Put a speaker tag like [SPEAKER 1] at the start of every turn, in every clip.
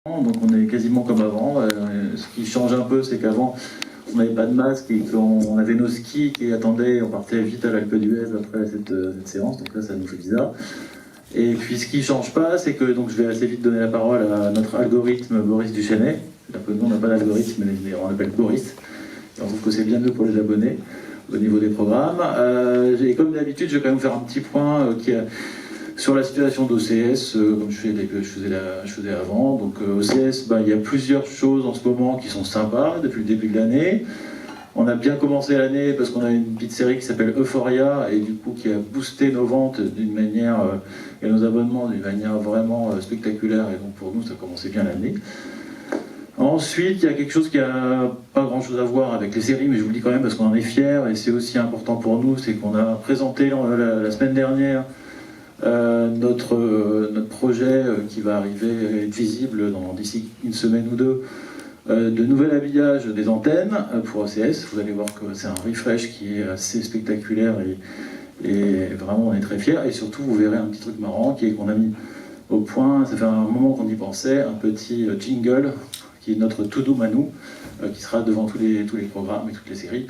[SPEAKER 1] Donc on est quasiment comme avant. Ce qui change un peu, c'est qu'avant, on n'avait pas de masque et qu'on avait nos skis qui attendaient, on partait vite à l'Alpe d'Huez après cette séance, donc là ça nous fait bizarre. Et puis ce qui ne change pas, c'est que donc, je vais assez vite donner la parole à notre algorithme Boris Duchesnay. C'est-à-dire que nous on n'a pas d'algorithme, mais on l'appelle Boris. Et on trouve que c'est bien mieux pour les abonnés au niveau des programmes. Et comme d'habitude, je vais quand même faire un petit point sur la situation d'OCS, comme je faisais avant. Donc OCS, il y a plusieurs choses en ce moment qui sont sympas depuis le début de l'année. On a bien commencé l'année parce qu'on a une petite série qui s'appelle Euphoria et du coup qui a boosté nos ventes d'une manière et nos abonnements d'une manière vraiment spectaculaire, et donc pour nous ça commençait bien l'année. Ensuite, il y a quelque chose qui n'a pas grand chose à voir avec les séries, mais je vous le dis quand même parce qu'on en est fiers et c'est aussi important pour nous, c'est qu'on a présenté la semaine dernière notre projet qui va arriver et être visible d'ici une semaine ou deux, de nouvel habillage des antennes pour OCS. Vous allez voir que c'est un refresh qui est assez spectaculaire et vraiment on est très fiers. Et surtout, vous verrez un petit truc marrant qui est qu'on a mis au point, ça fait un moment qu'on y pensait, un petit jingle qui est notre to-do Manu, qui sera devant tous les programmes et toutes les séries.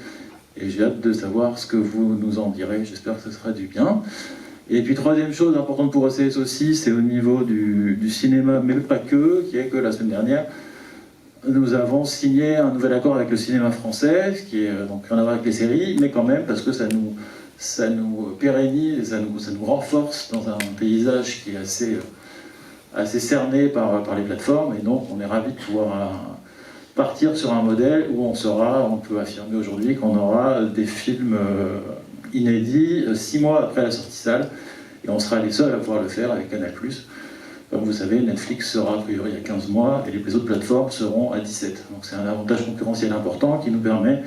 [SPEAKER 1] Et j'ai hâte de savoir ce que vous nous en direz. J'espère que ce sera du bien. Et puis troisième chose importante pour OCS aussi, c'est au niveau du cinéma, mais pas que, qui est que la semaine dernière, nous avons signé un nouvel accord avec le cinéma français, ce qui est donc rien à voir avec les séries, mais quand même parce que ça nous pérennise et ça nous renforce dans un paysage qui est assez cerné par les plateformes, et donc on est ravis de pouvoir partir sur un modèle où on peut affirmer aujourd'hui qu'on aura des films inédits 6 mois après la sortie salle, et on sera les seuls à pouvoir le faire avec Canal+. Comme vous savez, Netflix sera a priori à 15 mois et les autres plateformes seront à 17. Donc c'est un avantage concurrentiel important qui nous permet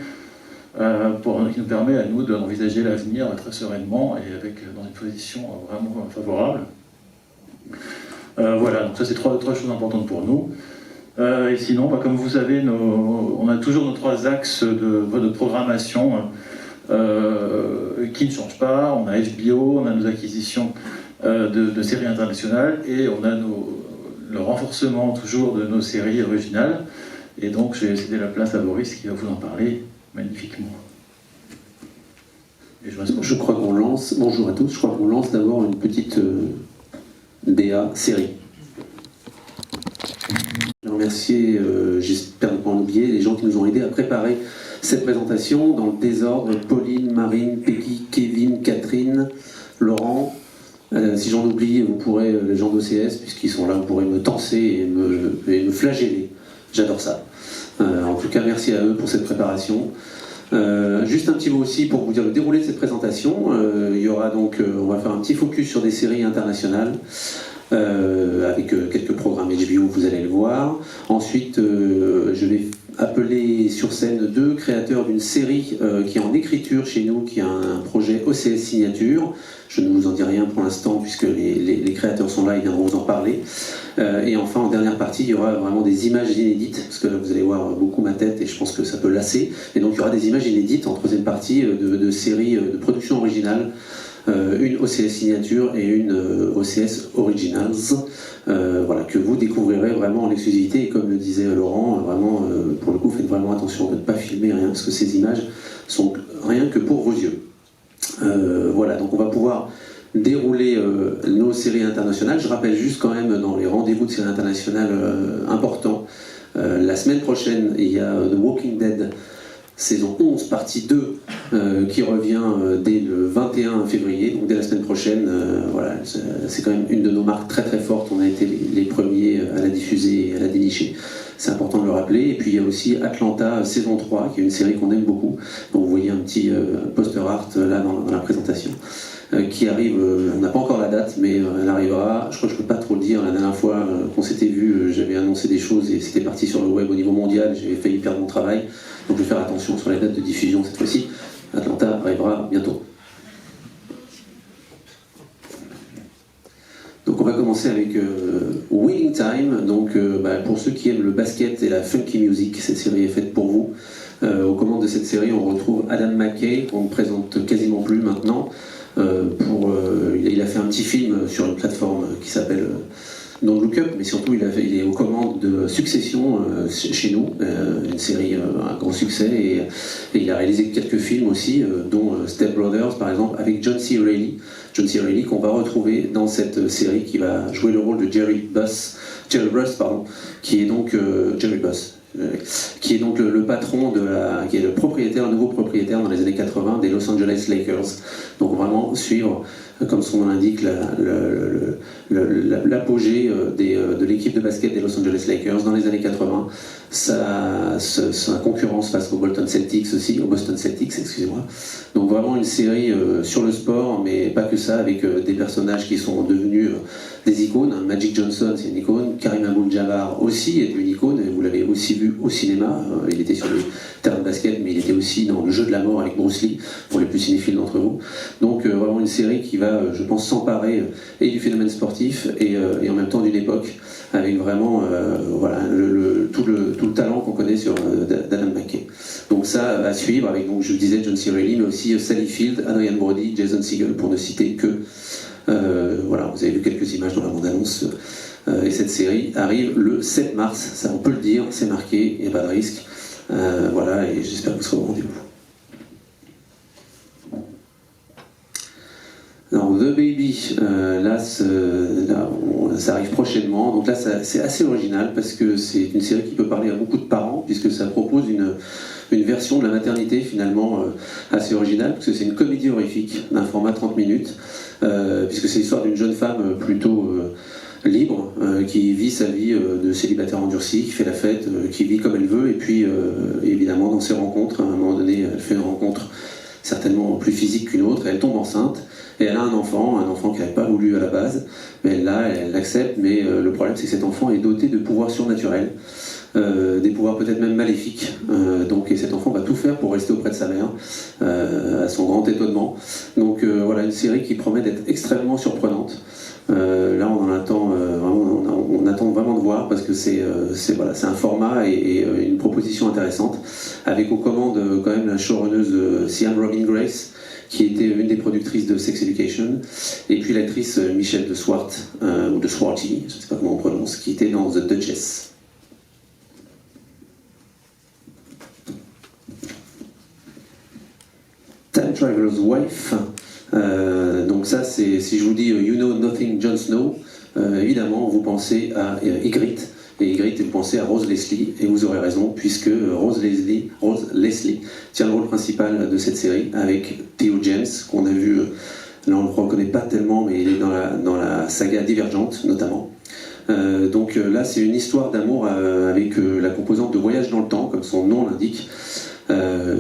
[SPEAKER 1] à nous d'envisager l'avenir très sereinement et dans une position vraiment favorable. Voilà, donc ça c'est trois choses importantes pour nous. Et sinon, comme vous savez, on a toujours nos 3 axes de programmation qui ne changent pas. On a HBO, on a nos acquisitions de séries internationales et on a le renforcement toujours de nos séries originales. Et donc j'ai cédé la place à Boris qui va vous en parler magnifiquement. Et
[SPEAKER 2] je crois qu'on lance, bonjour à tous, je crois qu'on lance d'abord une petite BA série. Je remercie, j'espère ne pas en oublier, les gens qui nous ont aidés à préparer cette présentation dans le désordre: Pauline, Marine, Peggy, Kevin, Catherine, Laurent. Si j'en oublie, vous pourrez, les gens d'OCS, puisqu'ils sont là, vous pourrez me tenser et me flageller. J'adore ça. En tout cas, merci à eux pour cette préparation. Juste un petit mot aussi pour vous dire le déroulé de cette présentation. Il y aura donc, on va faire un petit focus sur des séries internationales. Avec quelques programmes HBO, vous allez le voir. Ensuite, je vais appeler sur scène 2 créateurs d'une série qui est en écriture chez nous, qui a un projet OCS Signature. Je ne vous en dis rien pour l'instant puisque les créateurs sont là, ils viendront vous en parler. Et enfin, en dernière partie, il y aura vraiment des images inédites, parce que là vous allez voir beaucoup ma tête et je pense que ça peut lasser. Et donc il y aura des images inédites en troisième partie de séries de production originale. Une OCS Signature et une OCS Originals, voilà, que vous découvrirez vraiment en exclusivité. Et comme le disait Laurent, vraiment, pour le coup, faites vraiment attention de ne pas filmer rien, parce que ces images sont rien que pour vos yeux. Voilà, donc on va pouvoir dérouler nos séries internationales. Je rappelle juste quand même dans les rendez-vous de séries internationales importants, la semaine prochaine, il y a The Walking Dead, saison 11, partie 2, qui revient dès le 21 février, donc dès la semaine prochaine. Voilà, c'est quand même une de nos marques très très fortes. On a été les premiers à la diffuser et à la dénicher. C'est important de le rappeler. Et puis il y a aussi Atlanta, saison 3, qui est une série qu'on aime beaucoup. Donc vous voyez un petit poster art là dans la présentation. Qui arrive, on n'a pas encore la date, mais elle arrivera. Je crois que je ne peux pas trop le dire. La dernière fois qu'on s'était vu, j'avais annoncé des choses et c'était parti sur le web au niveau mondial. J'avais failli perdre mon travail. Donc je vais faire attention sur les dates de diffusion cette fois-ci. Atlanta arrivera bientôt. Donc on va commencer avec Winning Time. Donc pour ceux qui aiment le basket et la funky music, cette série est faite pour vous. Aux commandes de cette série, on retrouve Adam McKay, qu'on ne présente quasiment plus maintenant. Il a fait un petit film sur une plateforme qui s'appelle Don't Look Up, mais surtout il est aux commandes de Succession chez nous, une série un grand succès, et il a réalisé quelques films aussi, dont Step Brothers par exemple, avec John C. Reilly qu'on va retrouver dans cette série, qui va jouer le rôle de Jerry Buss, qui est donc Jerry Buss. Qui est donc le patron qui est le nouveau propriétaire dans les années 80 des Los Angeles Lakers. Donc vraiment suivre, comme son nom l'indique, l'apogée de l'équipe de basket des Los Angeles Lakers dans les années 80. Sa concurrence face aux Boston Celtics, excusez-moi. Donc vraiment une série sur le sport, mais pas que ça, avec des personnages qui sont devenus des icônes. Magic Johnson, c'est une icône. Karim Abdul-Jabbar aussi est une icône, et vous l'avez aussi vu au cinéma. Il était sur le terrain de basket, mais il était aussi dans le jeu de la mort avec Bruce Lee, pour les plus cinéphiles d'entre vous. Donc vraiment une série qui va, je pense, s'emparer et du phénomène sportif et en même temps d'une époque, avec vraiment tout le talent qu'on connaît sur d'Adam McKay. Donc ça à suivre avec, donc je disais, John C. Reilly, mais aussi Sally Field, Adrian Brody, Jason Segel, pour ne citer que. Voilà, vous avez vu quelques images dans la bande-annonce. Et cette série arrive le 7 mars, ça on peut le dire, c'est marqué, il n'y a pas de risque. Voilà, et j'espère que vous serez au rendez-vous. Alors, The Baby, ça arrive prochainement. Donc là, c'est assez original, parce que c'est une série qui peut parler à beaucoup de parents, puisque ça propose une version de la maternité finalement assez originale, parce que c'est une comédie horrifique d'un format 30 minutes, puisque c'est l'histoire d'une jeune femme plutôt libre, qui vit sa vie de célibataire endurci, qui fait la fête, qui vit comme elle veut, et puis évidemment dans ses rencontres, à un moment donné, elle fait une rencontre certainement plus physique qu'une autre, et elle tombe enceinte, et elle a un enfant qu'elle n'avait pas voulu à la base, mais elle l'accepte, mais le problème c'est que cet enfant est doté de pouvoirs surnaturels, des pouvoirs peut-être même maléfiques, et cet enfant va tout faire pour rester auprès de sa mère, à son grand étonnement. Donc voilà, une série qui promet d'être extrêmement surprenante. Là on attend vraiment de voir, parce que c'est un format et une proposition intéressante, avec aux commandes quand même la showrunneuse Sian Robin Grace, qui était une des productrices de Sex Education, et puis l'actrice Michelle de Swart, ou de Swarty, je ne sais pas comment on prononce, qui était dans The Duchess. Time Traveler's Wife, donc ça c'est, si je vous dis You Know Nothing Jon Snow, évidemment vous pensez à Ygritte, et Ygritte, vous pensez à Rose Leslie, et vous aurez raison, puisque Rose Leslie tient le rôle principal de cette série, avec Theo James, qu'on a vu, là on ne le reconnaît pas tellement, mais il est dans la saga Divergente notamment. Donc là c'est une histoire d'amour avec la composante de voyage dans le temps, comme son nom l'indique.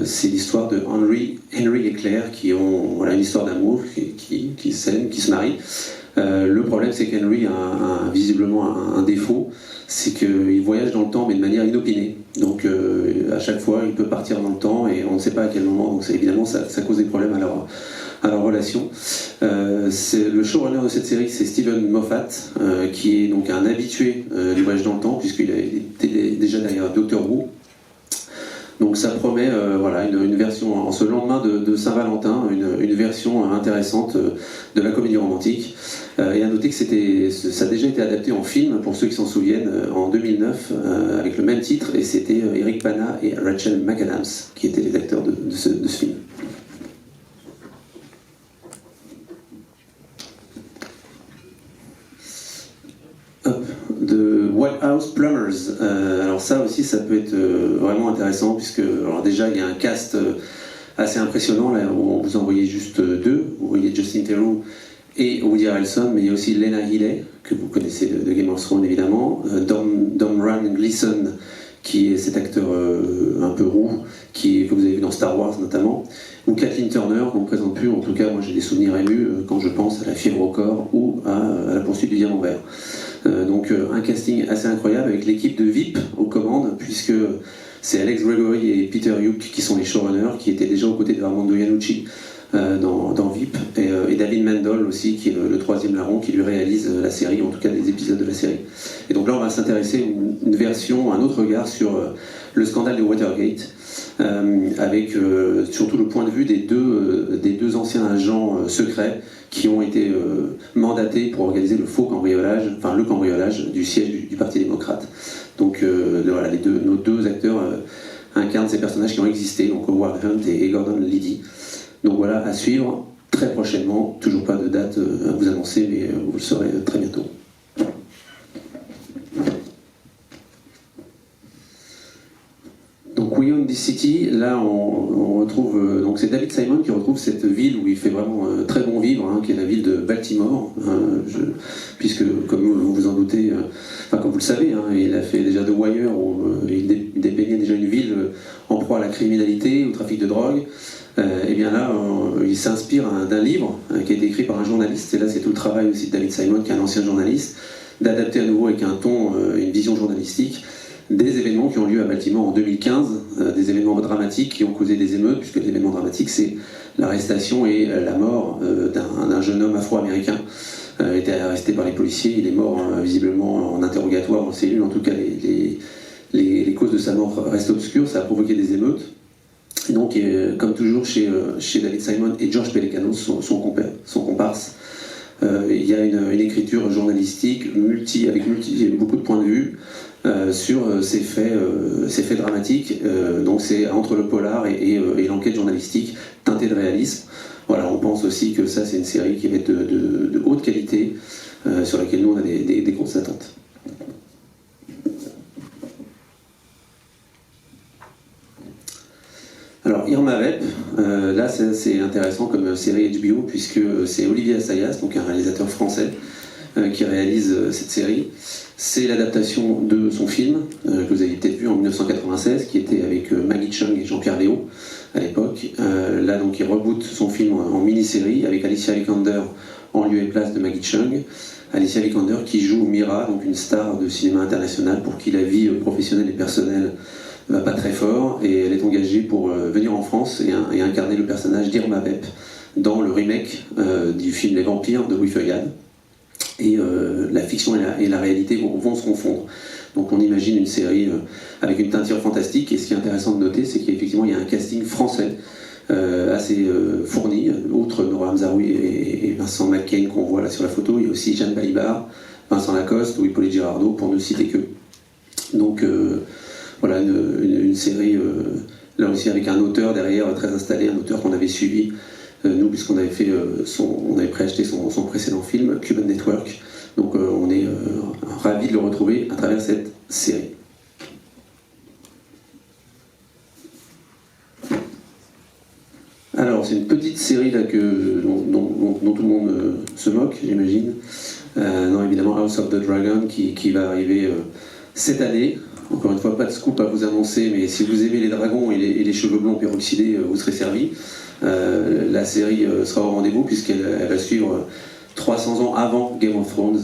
[SPEAKER 2] C'est l'histoire de Henry et Claire, qui ont une histoire d'amour, qui s'aiment, qui se marient. Le problème c'est qu'Henry a visiblement un défaut, c'est qu'il voyage dans le temps mais de manière inopinée. Donc à chaque fois il peut partir dans le temps et on ne sait pas à quel moment, donc évidemment ça cause des problèmes à leur relation. Le showrunner de cette série, c'est Steven Moffat, qui est donc un habitué du voyage dans le temps, puisqu'il était déjà derrière Doctor Who. Donc ça promet une version, en ce lendemain de Saint-Valentin, une version intéressante de la comédie romantique. Et à noter que ça a déjà été adapté en film, pour ceux qui s'en souviennent, en 2009, avec le même titre, et c'était Eric Bana et Rachel McAdams qui étaient les acteurs de ce film. De White House Plumbers. Alors ça aussi, ça peut être vraiment intéressant, puisque alors déjà il y a un cast assez impressionnant. Là, on vous en voyait juste deux. Vous voyez Justin Theroux et Woody Harrelson, mais il y a aussi Lena Headey, que vous connaissez de Game of Thrones évidemment, Domhnall Gleeson, qui est cet acteur un peu roux, que vous avez vu dans Star Wars notamment, ou Kathleen Turner, qu'on ne présente plus. En tout cas, moi j'ai des souvenirs émus quand je pense à La Fièvre au corps ou à La poursuite du diamant vert. Donc un casting assez incroyable, avec l'équipe de VIP aux commandes, puisque c'est Alex Gregory et Peter Hook qui sont les showrunners, qui étaient déjà aux côtés de Armando Iannucci dans VIP, et David Mendel aussi, qui est le troisième larron, qui lui réalise la série, en tout cas des épisodes de la série. Et donc là on va s'intéresser à une version, un autre regard sur le scandale de Watergate, avec surtout le point de vue des deux anciens agents secrets qui ont été mandatés pour organiser le cambriolage du siège du Parti démocrate. Donc voilà, nos deux acteurs incarnent ces personnages qui ont existé, donc Howard Hunt et Gordon Liddy. Donc voilà, à suivre très prochainement, toujours pas de date à vous annoncer, mais vous le saurez très bientôt. Donc We Own This City, là on retrouve, donc c'est David Simon qui retrouve cette ville où il fait vraiment très bon vivre, qui est la ville de Baltimore, puisque comme vous vous en doutez, comme vous le savez, il a fait déjà The Wire où il dépeignait déjà une ville en proie à la criminalité, au trafic de drogue. Et bien là, il s'inspire d'un livre qui a été écrit par un journaliste, et là c'est tout le travail aussi de David Simon, qui est un ancien journaliste, d'adapter à nouveau avec un ton, une vision journalistique, des événements qui ont lieu à Baltimore en 2015, des événements dramatiques qui ont causé des émeutes, puisque l'événement dramatique c'est l'arrestation et la mort d'un jeune homme afro-américain. Il était arresté par les policiers, il est mort visiblement en interrogatoire en cellule, en tout cas les causes de sa mort restent obscures, ça a provoqué des émeutes. Et donc, comme toujours chez David Simon et George Pelecanos, son comparse, il y a une écriture journalistique avec beaucoup de points de vue sur ces faits dramatiques. Donc c'est entre le polar et l'enquête journalistique teintée de réalisme. Voilà, on pense aussi que ça c'est une série qui va être de haute qualité, sur laquelle nous on a des grosses attentes. Alors Irma Vep, là c'est intéressant comme série HBO, puisque c'est Olivier Assayas, donc un réalisateur français, qui réalise cette série. C'est l'adaptation de son film, que vous avez peut-être vu en 1996, qui était avec Maggie Cheung et Jean-Pierre Léaud à l'époque. Là donc il reboot son film en mini-série avec Alicia Vikander en lieu et place de Maggie Cheung. Alicia Vikander qui joue Mira, donc une star de cinéma international pour qui la vie professionnelle et personnelle va pas très fort, et elle est engagée pour venir en France et incarner le personnage d'Irma Vep dans le remake du film Les Vampires de Louis Feuillade. Et la fiction et la réalité vont se confondre. Donc on imagine une série avec une teinture fantastique, et ce qui est intéressant de noter, c'est qu'effectivement il y a un casting français assez fourni, outre Nora Hamzaoui et Vincent McCain qu'on voit là sur la photo. Il y a aussi Jeanne Balibar, Vincent Lacoste ou Hippolyte Girardot, pour ne citer que. Donc voilà, une série là aussi avec un auteur derrière très installé, un auteur qu'on avait suivi nous, puisqu'on avait on avait préacheté son précédent film Cuban Network. Donc on est ravis de le retrouver à travers cette série. Alors c'est une petite série là dont tout le monde se moque, j'imagine. Non, évidemment House of the Dragon qui va arriver cette année. Encore une fois, pas de scoop à vous annoncer, mais si vous aimez les dragons et les cheveux blonds peroxydés, vous serez servis. La série sera au rendez-vous, puisqu'elle va suivre 300 ans avant Game of Thrones.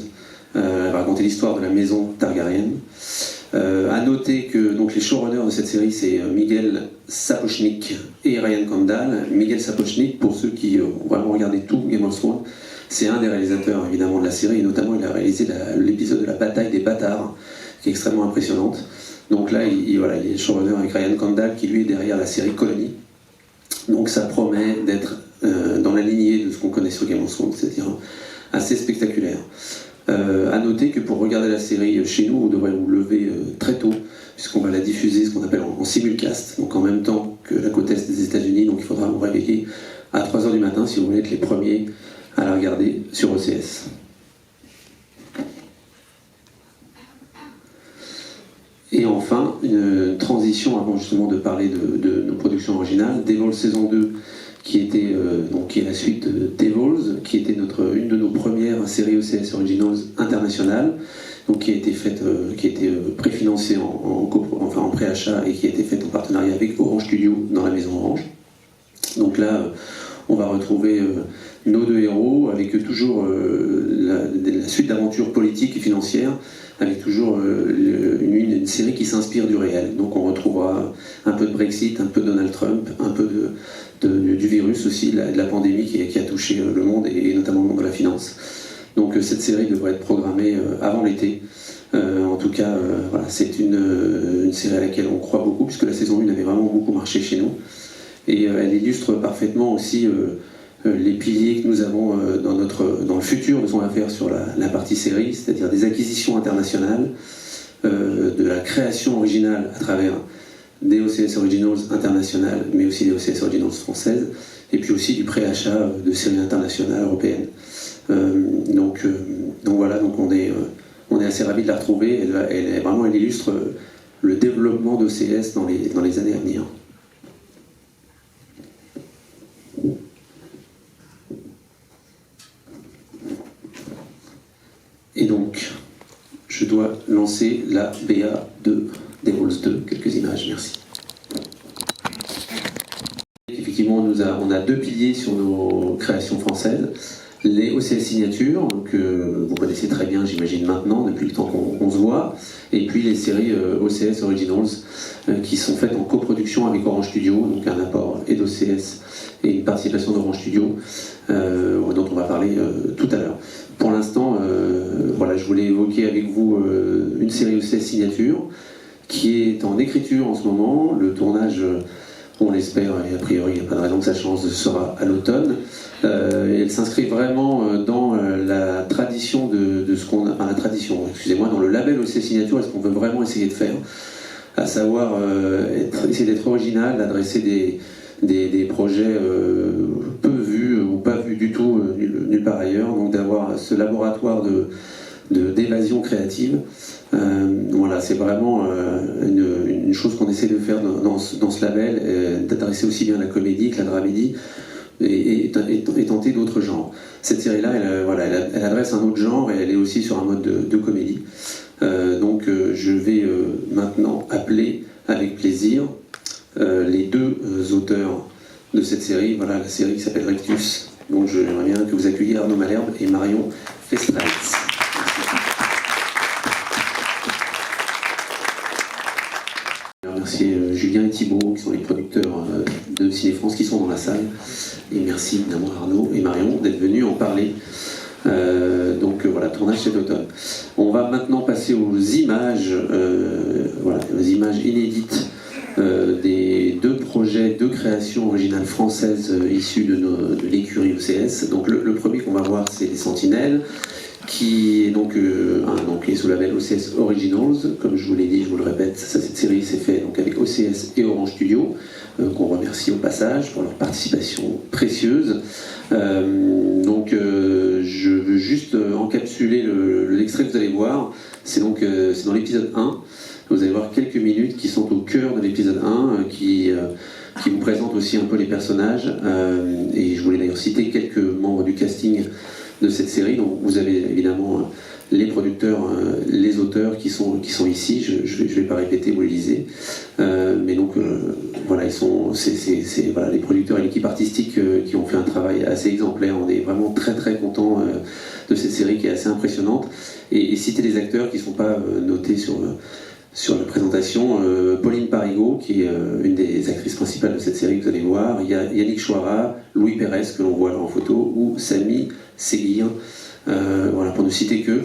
[SPEAKER 2] Elle va raconter l'histoire de la maison Targaryen. À noter que donc, les showrunners de cette série, c'est Miguel Sapochnik et Ryan Condal. Miguel Sapochnik, pour ceux qui ont vraiment regardé tout Game of Thrones, c'est un des réalisateurs évidemment de la série, et notamment il a réalisé l'épisode de la bataille des bâtards, qui est extrêmement impressionnante. Donc là, il est showrunner avec Ryan Condal, qui lui est derrière la série Colony. Donc ça promet d'être dans la lignée de ce qu'on connaît sur Game of Thrones, c'est-à-dire assez spectaculaire. À noter que pour regarder la série chez nous, vous devrez vous lever très tôt, puisqu'on va la diffuser ce qu'on appelle en simulcast, donc en même temps que la côte est des États-Unis. Donc il faudra vous réveiller à 3h du matin si vous voulez être les premiers à la regarder sur OCS. Et enfin, une transition avant justement de parler de nos productions originales. Devils saison 2, qui est la suite de Devils, qui était une de nos premières séries OCS Originals internationales, donc qui a été préfinancée en préachat, et qui a été faite en partenariat avec Orange Studio dans la maison Orange. Donc là, on va retrouver nos deux héros avec toujours la suite d'aventures politiques et financières, avec toujours une série qui s'inspire du réel. Donc on retrouvera un peu de Brexit, un peu de Donald Trump, un peu du virus aussi, de la pandémie qui a touché le monde, et notamment le monde de la finance. Donc cette série devrait être programmée avant l'été. En tout cas, voilà, c'est une série à laquelle on croit beaucoup, puisque la saison 1 avait vraiment beaucoup marché chez nous. Et elle illustre parfaitement aussi les piliers que nous avons dans le futur de ce qu'on va faire sur la partie série, c'est-à-dire des acquisitions internationales, de la création originale à travers des OCS Originals internationales, mais aussi des OCS Originals françaises, et puis aussi du préachat de séries internationales européennes. Donc voilà, donc on est assez ravis de la retrouver. Elle illustre le développement d'OCS dans les années à venir. Et donc, je dois lancer la BA de Devils 2. Quelques images, merci. Effectivement, on a deux piliers sur nos créations françaises. Les OCS signatures, que vous connaissez très bien, j'imagine maintenant, depuis le temps qu'on se voit, et puis les séries OCS Originals, qui sont faites en coproduction avec Orange Studio, donc un apport et d'OCS et une participation d'Orange Studio, dont on va parler tout à l'heure. Pour l'instant, voilà, je voulais évoquer avec vous une série OCS signature, qui est en écriture en ce moment. Le tournage, on l'espère, et a priori il n'y a pas de raison que ça change, sera à l'automne. Elle s'inscrit vraiment dans la tradition de ce qu'on a, enfin la tradition, excusez-moi, dans le label OCS signature, et ce qu'on veut vraiment essayer de faire, à savoir essayer d'être original, d'adresser des projets peu vus ou pas vus du tout nulle part ailleurs, donc d'avoir ce laboratoire d'évasion créative. Voilà, c'est vraiment une chose qu'on essaie de faire dans ce label, d'adresser aussi bien la comédie que la dramédie, et tenter d'autres genres. Cette série-là, elle adresse un autre genre, et elle est aussi sur un mode de comédie. Donc je vais maintenant appeler avec plaisir les deux auteurs de cette série. Voilà la série qui s'appelle Rectus. Donc j'aimerais bien que vous accueilliez Arnaud Malherbe et Marion Festreitz. Merci Julien et Thibault, qui sont les producteurs de Ciné France, qui sont dans la salle. Et merci évidemment Arnaud et Marion d'être venus en parler. Donc voilà, tournage cet automne. On va maintenant passer aux images, voilà, les images inédites des deux projets de création originale française issus de l'écurie OCS. Donc le premier qu'on va voir, c'est Les Sentinelles, qui est donc est sous le label OCS Originals. Comme je vous l'ai dit, je vous le répète, cette série s'est faite donc avec OCS et Orange Studio, qu'on remercie au passage pour leur participation précieuse. Je veux juste encapsuler l'extrait que vous allez voir. C'est dans l'épisode 1. Vous allez voir quelques minutes qui sont au cœur de l'épisode 1, qui vous présentent aussi un peu les personnages. Et je voulais d'ailleurs citer quelques membres du casting de cette série. Donc vous avez évidemment les producteurs, les auteurs qui sont ici. Je vais pas répéter, vous les lisez. Mais donc voilà, voilà, les producteurs et l'équipe artistique qui ont fait un travail assez exemplaire. On est vraiment très très contents de cette série qui est assez impressionnante. Et citer les acteurs qui ne sont pas notés sur la présentation. Pauline Parigot, qui est une des actrices principales de cette série que vous allez voir. Il y a Yannick Chouara, Louis Pérez, que l'on voit là en photo, ou Samy Seguir. Voilà, pour ne citer que.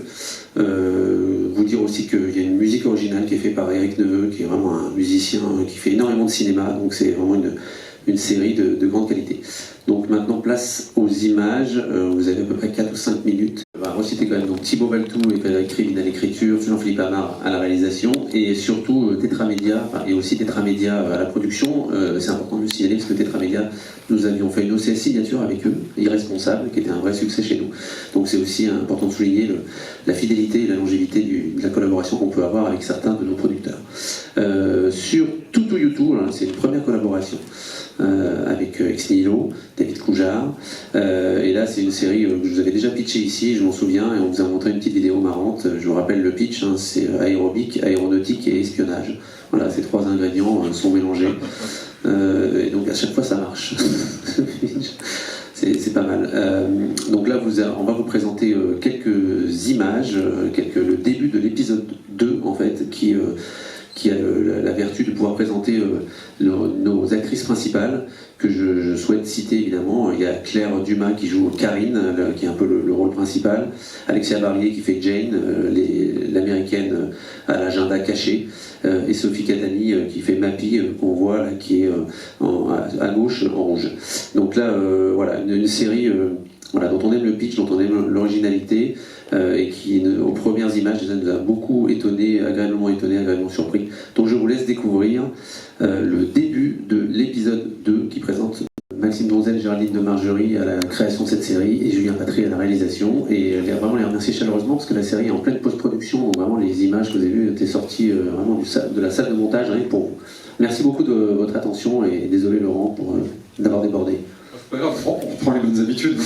[SPEAKER 2] Vous dire aussi qu'il y a une musique originale qui est faite par Eric Neveu, qui est vraiment un musicien qui fait énormément de cinéma, donc c'est vraiment une série de grande qualité. Donc maintenant, place aux images. Vous avez à peu près 4 ou 5 minutes. On va reciter quand même donc Thibaut Valtou et Frédéric Krivine à l'écriture, Jean-Philippe Amar à la réalisation, et surtout Tetramédia, et aussi Tetramédia à la production. C'est important de le signaler, parce que Tetramédia, nous avions fait une OCS signature avec eux, Irresponsable, qui était un vrai succès chez nous. Donc c'est aussi important de souligner la fidélité et la longévité de la collaboration qu'on peut avoir avec certains de nos producteurs. Sur Tutu Yutu, c'est une première collaboration avec Ex Nihilo, David Coujard, et là c'est une série que je vous avais déjà pitché ici, je m'en souviens, et on vous a montré une petite vidéo marrante. Je vous rappelle le pitch, c'est aérobic, aéronautique et espionnage. Voilà, ces trois ingrédients sont mélangés, et donc à chaque fois ça marche. C'est pas mal. Donc là, on va vous présenter quelques images, le début de l'épisode 2 en fait, qui qui a la vertu de pouvoir présenter nos actrices principales, que je souhaite citer évidemment. Il y a Claire Dumas qui joue Karine, qui est un peu le rôle principal, Alexia Barrier qui fait Jane, l'américaine à l'agenda caché, et Sophie Catani qui fait Mappy, qu'on voit là, qui est à gauche en rouge. Donc là, voilà, une série dont on aime le pitch, dont on aime l'originalité, et qui, aux premières images, nous a beaucoup étonné, agréablement surpris. Donc je vous laisse découvrir le début de l'épisode 2 qui présente Maxime Donzel, Géraldine de Margerie à la création de cette série et Julien Patry à la réalisation. Et vraiment les remercier chaleureusement parce que la série est en pleine post-production, donc vraiment les images que vous avez vues étaient sorties vraiment de la salle de montage rien que pour vous. Merci beaucoup de votre attention et désolé Laurent d'avoir débordé.
[SPEAKER 3] C'est pas grave, on reprend les bonnes habitudes.